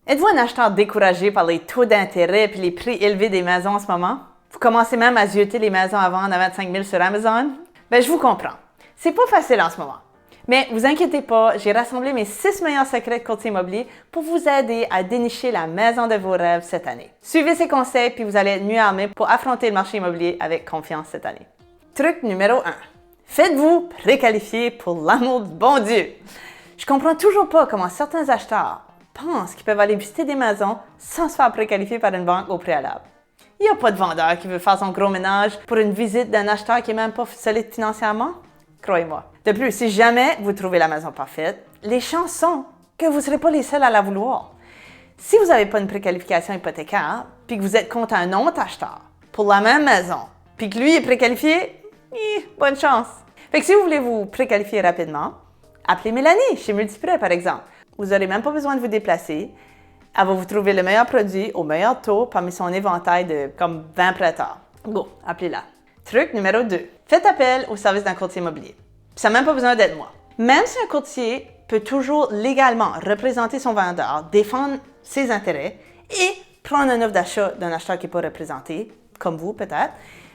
Êtes-vous un acheteur découragé par les taux d'intérêt et les prix élevés des maisons en ce moment? Vous commencez même à zioter les maisons à vendre à 25 000 sur Amazon? Ben, je vous comprends. C'est pas facile en ce moment. Mais vous inquiétez pas, j'ai rassemblé mes 6 meilleurs secrets de courtier immobilier pour vous aider à dénicher la maison de vos rêves cette année. Suivez ces conseils puis vous allez être mieux armé pour affronter le marché immobilier avec confiance cette année. Truc numéro 1. Faites-vous préqualifier pour l'amour du bon Dieu. Je comprends toujours pas comment certains acheteurs pensent qu'ils peuvent aller visiter des maisons sans se faire préqualifier par une banque au préalable. Il n'y a pas de vendeur qui veut faire son gros ménage pour une visite d'un acheteur qui n'est même pas solide financièrement. Croyez-moi. De plus, si jamais vous trouvez la maison parfaite, les chances sont que vous ne serez pas les seuls à la vouloir. Si vous n'avez pas une préqualification hypothécaire, puis que vous êtes contre un autre acheteur pour la même maison, puis que lui est préqualifié, bonne chance. Fait que si vous voulez vous préqualifier rapidement, appelez Mélanie chez Multiprêt par exemple. Vous n'aurez même pas besoin de vous déplacer. Elle va vous trouver le meilleur produit au meilleur taux parmi son éventail de comme 20 prêteurs. Go, appelez-la. Truc numéro 2. Faites appel au service d'un courtier immobilier. Ça n'a même pas besoin d'être moi. Même si un courtier peut toujours légalement représenter son vendeur, défendre ses intérêts et prendre une offre d'achat d'un acheteur qui n'est pas représenté, comme vous peut-être,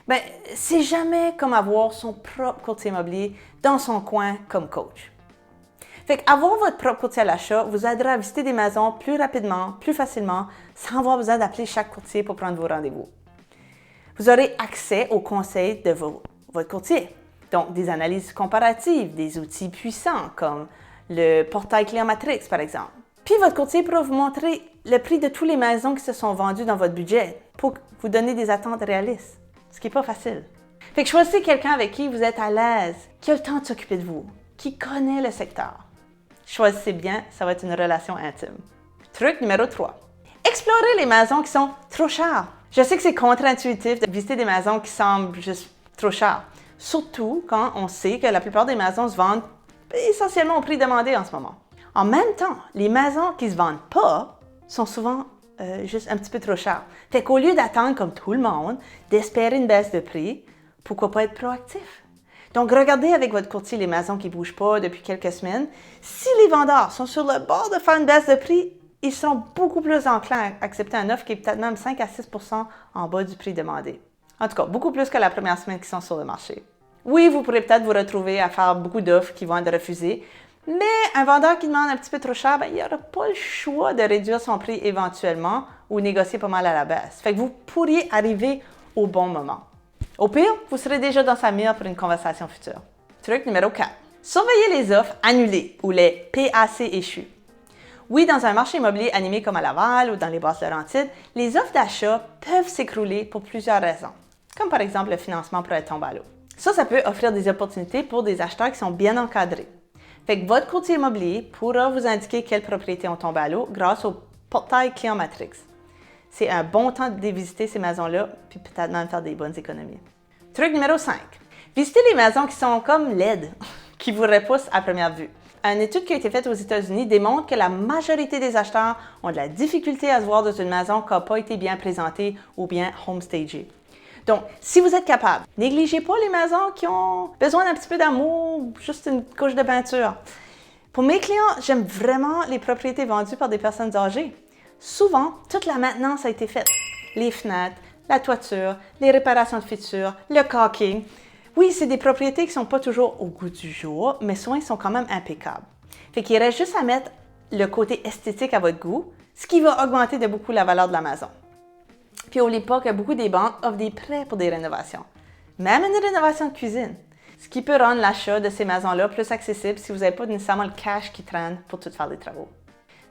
ben, c'est jamais comme avoir son propre courtier immobilier dans son coin comme coach. Fait qu'avoir votre propre courtier à l'achat vous aidera à visiter des maisons plus rapidement, plus facilement, sans avoir besoin d'appeler chaque courtier pour prendre vos rendez-vous. Vous aurez accès aux conseils de votre courtier, donc des analyses comparatives, des outils puissants comme le portail Client Matrix par exemple. Puis votre courtier pourra vous montrer le prix de toutes les maisons qui se sont vendues dans votre budget pour vous donner des attentes réalistes, ce qui n'est pas facile. Fait que choisissez quelqu'un avec qui vous êtes à l'aise, qui a le temps de s'occuper de vous, qui connaît le secteur. Choisissez bien, ça va être une relation intime. Truc numéro 3. Explorez les maisons qui sont trop chères. Je sais que c'est contre-intuitif de visiter des maisons qui semblent juste trop chères. Surtout quand on sait que la plupart des maisons se vendent essentiellement au prix demandé en ce moment. En même temps, les maisons qui ne se vendent pas sont souvent juste un petit peu trop chères. Fait qu'au lieu d'attendre comme tout le monde, d'espérer une baisse de prix, pourquoi pas être proactif? Donc, regardez avec votre courtier les maisons qui ne bougent pas depuis quelques semaines. Si les vendeurs sont sur le bord de faire une baisse de prix, ils sont beaucoup plus enclins à accepter une offre qui est peut-être même 5 à 6 % en bas du prix demandé. En tout cas, beaucoup plus que la première semaine qu'ils sont sur le marché. Oui, vous pourrez peut-être vous retrouver à faire beaucoup d'offres qui vont être refusées, mais un vendeur qui demande un petit peu trop cher, ben, il n'aura pas le choix de réduire son prix éventuellement ou négocier pas mal à la baisse. Fait que vous pourriez arriver au bon moment. Au pire, vous serez déjà dans sa mire pour une conversation future. Truc numéro 4. Surveillez les offres annulées ou les PAC échues. Oui, dans un marché immobilier animé comme à Laval ou dans les Basses-Laurentides, les offres d'achat peuvent s'écrouler pour plusieurs raisons, comme par exemple le financement pour être tombé à l'eau. Ça peut offrir des opportunités pour des acheteurs qui sont bien encadrés. Fait que votre courtier immobilier pourra vous indiquer quelles propriétés ont tombé à l'eau grâce au portail Client Matrix. C'est un bon temps de visiter ces maisons-là, puis peut-être même faire des bonnes économies. Truc numéro 5. Visitez les maisons qui sont comme laides, qui vous repoussent à première vue. Une étude qui a été faite aux États-Unis démontre que la majorité des acheteurs ont de la difficulté à se voir dans une maison qui n'a pas été bien présentée ou bien homestagée. Donc, si vous êtes capable, négligez pas les maisons qui ont besoin d'un petit peu d'amour ou juste une couche de peinture. Pour mes clients, j'aime vraiment les propriétés vendues par des personnes âgées. Souvent, toute la maintenance a été faite. Les fenêtres, la toiture, les réparations de fitures, le caulking. Oui, c'est des propriétés qui ne sont pas toujours au goût du jour, mais souvent, ils sont quand même impeccables. Fait qu'il reste juste à mettre le côté esthétique à votre goût, ce qui va augmenter de beaucoup la valeur de la maison. Puis n'oubliez pas que beaucoup des banques offrent des prêts pour des rénovations. Même une rénovation de cuisine. Ce qui peut rendre l'achat de ces maisons-là plus accessible si vous n'avez pas nécessairement le cash qui traîne pour tout faire les travaux.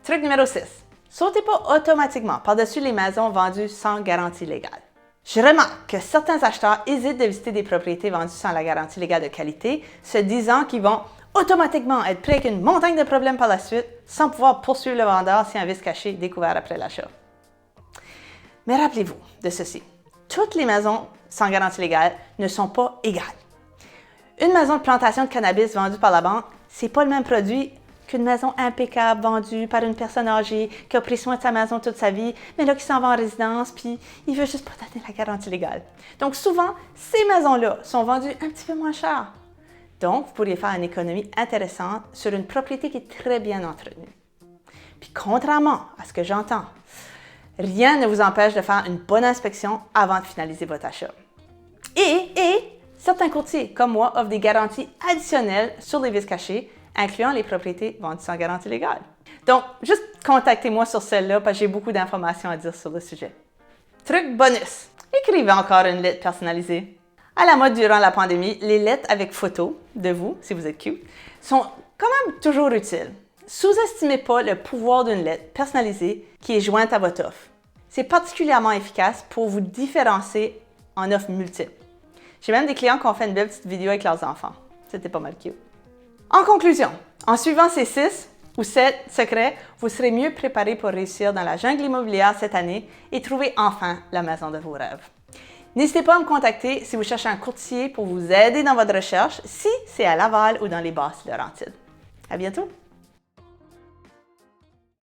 Truc numéro 6. Sautez pas automatiquement par-dessus les maisons vendues sans garantie légale. Je remarque que certains acheteurs hésitent de visiter des propriétés vendues sans la garantie légale de qualité, se disant qu'ils vont automatiquement être pris avec une montagne de problèmes par la suite, sans pouvoir poursuivre le vendeur si un vice caché est découvert après l'achat. Mais rappelez-vous de ceci. Toutes les maisons sans garantie légale ne sont pas égales. Une maison de plantation de cannabis vendue par la banque, c'est pas le même produit qu'une maison impeccable vendue par une personne âgée qui a pris soin de sa maison toute sa vie, mais là qui s'en va en résidence, puis il veut juste pas donner la garantie légale. Donc souvent, ces maisons-là sont vendues un petit peu moins cher. Donc, vous pourriez faire une économie intéressante sur une propriété qui est très bien entretenue. Puis contrairement à ce que j'entends, rien ne vous empêche de faire une bonne inspection avant de finaliser votre achat. Et certains courtiers, comme moi, offrent des garanties additionnelles sur les vis cachées, incluant les propriétés vendues sans garantie légale. Donc, juste contactez-moi sur celle-là parce que j'ai beaucoup d'informations à dire sur le sujet. Truc bonus, écrivez encore une lettre personnalisée. À la mode durant la pandémie, les lettres avec photos de vous, si vous êtes cute, sont quand même toujours utiles. Sous-estimez pas le pouvoir d'une lettre personnalisée qui est jointe à votre offre. C'est particulièrement efficace pour vous différencier en offres multiples. J'ai même des clients qui ont fait une belle petite vidéo avec leurs enfants. C'était pas mal cute. En conclusion, en suivant ces 6 ou 7 secrets, vous serez mieux préparé pour réussir dans la jungle immobilière cette année et trouver enfin la maison de vos rêves. N'hésitez pas à me contacter si vous cherchez un courtier pour vous aider dans votre recherche, si c'est à Laval ou dans les Basses-Laurentides. À bientôt!